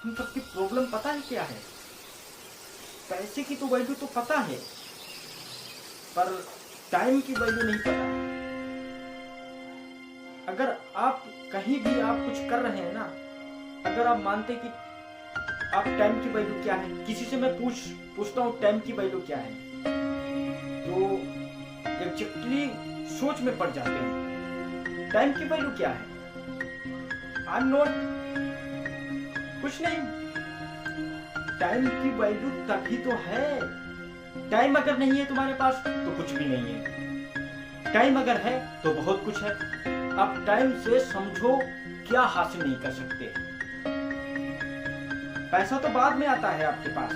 हम सबकी प्रॉब्लम पता है क्या है? पैसे की तो वैल्यू तो पता है, पर टाइम की वैल्यू नहीं पता। अगर आप कहीं भी आप कुछ कर रहे हैं ना, अगर आप मानते कि आप टाइम की वैल्यू क्या है, किसी से मैं पूछता हूँ टाइम की वैल्यू क्या है, तो एग्जैक्टली सोच में पड़ जाते हैं टाइम की वैल्यू क्या है। आई एम नॉट कुछ नहीं। टाइम की वैल्यू तभी तो है। टाइम अगर नहीं है तुम्हारे पास तो कुछ भी नहीं है। टाइम अगर है तो बहुत कुछ है। आप टाइम से समझो क्या हासिल नहीं कर सकते। पैसा तो बाद में आता है आपके पास।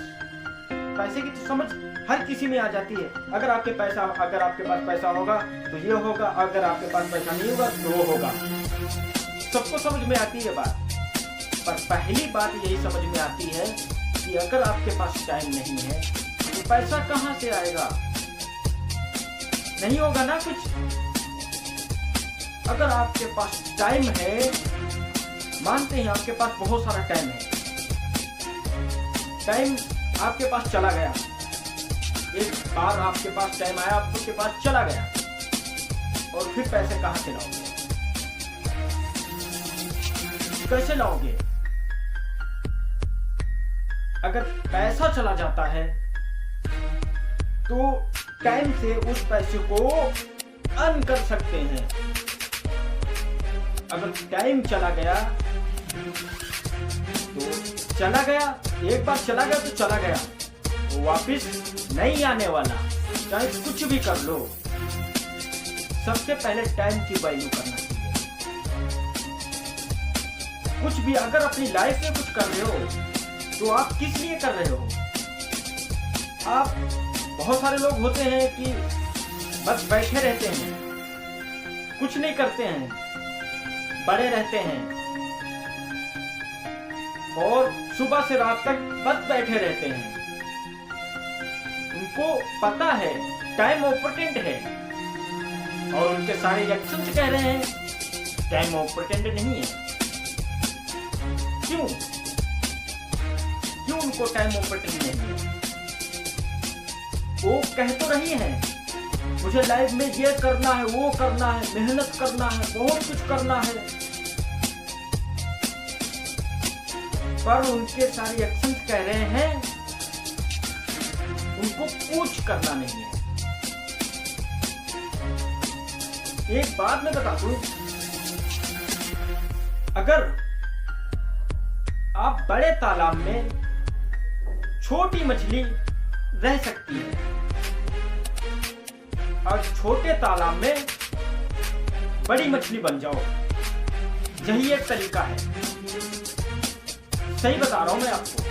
पैसे की तो समझ हर किसी में आ जाती है। अगर आपके पास पैसा होगा तो ये होगा, अगर आपके पास पैसा नहीं होगा तो वो होगा। सबको समझ में आती है बात। पर पहली बात यही समझ में आती है कि अगर आपके पास टाइम नहीं है तो पैसा कहां से आएगा? नहीं होगा ना कुछ। अगर आपके पास टाइम है, मानते हैं आपके पास बहुत सारा टाइम है, टाइम आपके पास चला गया, एक बार आपके पास टाइम आया, आपके पास चला गया, और फिर पैसे कहां से लाओगे? कैसे लाओगे? अगर पैसा चला जाता है तो टाइम से उस पैसे को अर्न कर सकते हैं। अगर टाइम चला गया तो चला गया, एक बार चला गया तो चला गया, वो वापस नहीं आने वाला, चाहे कुछ भी कर लो। सबसे पहले टाइम की वैल्यू करना चाहिए। कुछ भी अगर अपनी लाइफ में कुछ कर रहे हो तो आप किस लिए कर रहे हो? आप बहुत सारे लोग होते हैं कि बस बैठे रहते हैं, कुछ नहीं करते हैं, पड़े रहते हैं और सुबह से रात तक बस बैठे रहते हैं। उनको पता है टाइम इम्पोर्टेंट है और उनके सारे एक्शंस कह रहे हैं टाइम इम्पोर्टेंट नहीं है। क्यों उनको टाइम इम्पोर्टेंट नहीं है? वो कह तो रही है मुझे लाइफ में ये करना है, वो करना है, मेहनत करना है, बहुत कुछ करना है, पर उनके सारे एक्शन कह रहे हैं उनको कुछ करना नहीं है। एक बात मैं बता दूं, अगर आप बड़े तालाब में छोटी मछली रह सकती है और छोटे तालाब में बड़ी मछली बन जाओ, यही एक तरीका है। सही बता रहा हूं मैं आपको।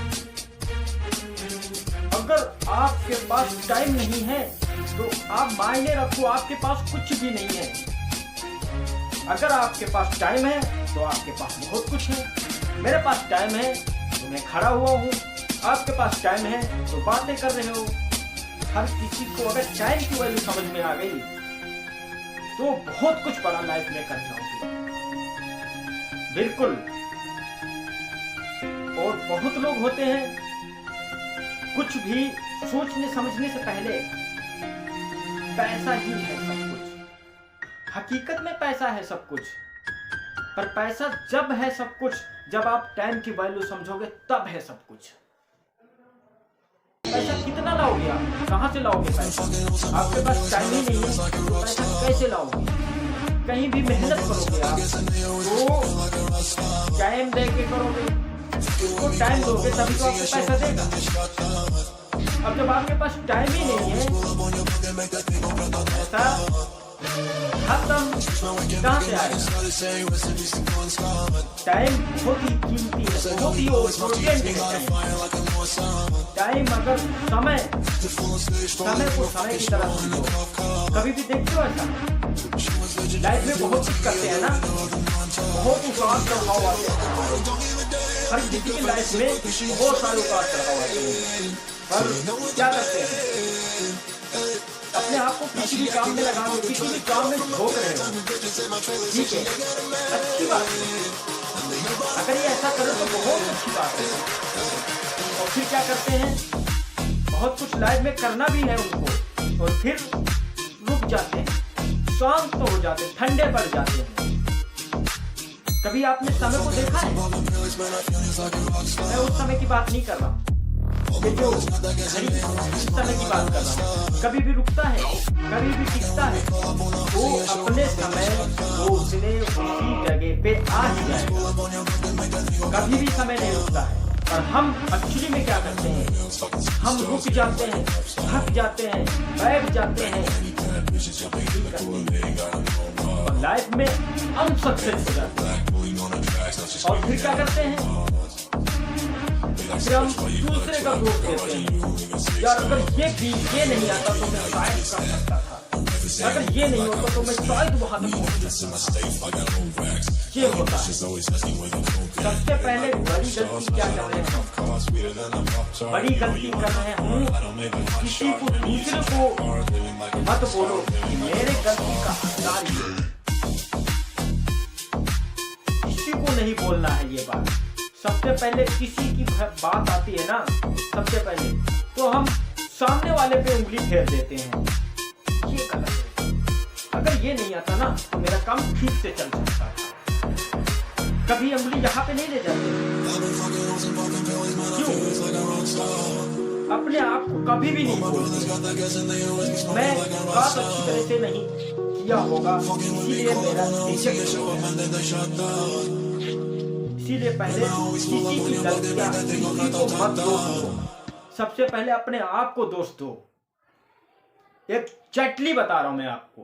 अगर आपके पास टाइम नहीं है तो आप मायने रखो आपके पास कुछ भी नहीं है। अगर आपके पास टाइम है तो आपके पास बहुत कुछ है। मेरे पास टाइम है तो मैं खड़ा हुआ हूं, आपके पास टाइम है तो बातें कर रहे हो। हर किसी को अगर टाइम की वैल्यू समझ में आ गई तो बहुत कुछ बड़ा लाइफ में कर जाओगे, बिल्कुल। और बहुत लोग होते हैं कुछ भी सोचने समझने से पहले पैसा ही है सब कुछ। हकीकत में पैसा है सब कुछ, पर पैसा जब है सब कुछ जब आप टाइम की वैल्यू समझोगे तब है सब कुछ। पैसा कितना लाओगे आप? कहां से लाओगे पैसा? आपके पास टाइम ही नहीं है तो पैसा कैसे लाओगे? कहीं भी मेहनत करोगे आप तो टाइम दे के करोगे, उसको टाइम दोगे तभी तो आपको पैसा देगा। अब जब आपके पास टाइम ही नहीं है, पैसा खत्म, कहां से आएगा? टाइम बहुत ही कीमती है, बहुत ही इम्पोर्टेंट है। टाइम अगर समय को समय की तरह समझो। कभी भी देखते हो ऐसा? लाइफ में बहुत कुछ करते हैं ना, बहुत उतार चढ़ाव आते हैं। हर किसी की लाइफ में बहुत सारे उतार चढ़ाव आते हैं, पर क्या करते हैं? अपने आप को किसी भी काम में लगा दो, किसी भी काम में झोंक रहे हो, ठीक है, अच्छी बात है, अगर ये ऐसा करो तो बहुत अच्छी बात है। और फिर क्या करते हैं, बहुत कुछ लाइफ में करना भी है उनको, और फिर रुक जाते हैं, शांत तो हो जाते हैं, ठंडे पड़ जाते हैं। कभी आपने समय को देखा है? मैं उस समय की बात नहीं कर रहा, ये जो इस समय की बात कर रहा हूँ। कभी भी रुकता है, कभी भी टिकता है, वो अपने समय वो उसने उसी जगह पे आ ही जाएगा। कभी भी समय नहीं रुकता है। और हम एक्चुअली में क्या करते हैं, हम रुक जाते हैं, थक जाते हैं, बैठ जाते हैं, और लाइफ में अनसक्सेस हो जाते हैं। और फिर क्या करते हैं, फिर हम दूसरे का दोष देते हैं, यार अगर ये नहीं आता तो मैं शायद कर सकता था, अगर ये नहीं होता तो मैं शायद वहां तक पहुंच सकता। ये होता है। सबसे पहले बड़ी गलती क्या कर रहे हैं, बड़ी गलती कर रहे हैं, किसी को दूसरे को मत बोलो कि मेरे गलती का हकदार ये, किसी को नहीं बोलना है ये बात। सबसे पहले किसी की बात आती है ना, सबसे पहले तो हम सामने वाले पे उंगली फेर देते हैं, ये गलत है। अगर ये नहीं आता ना तो मेरा काम ठीक से चल सकता है। कभी उंगली यहाँ पे नहीं ले जाते, क्यों? अपने आप को कभी भी नहीं बोलते मैं बात अच्छी तरह से नहीं किया होगा, इसीलिए मेरा रिजेक्ट होगा। इसीलिए पहले किसी की गलतियां किसी को मत दोष दो, सबसे पहले अपने आप को दोष दो। एक चटली बता रहा हूं मैं आपको।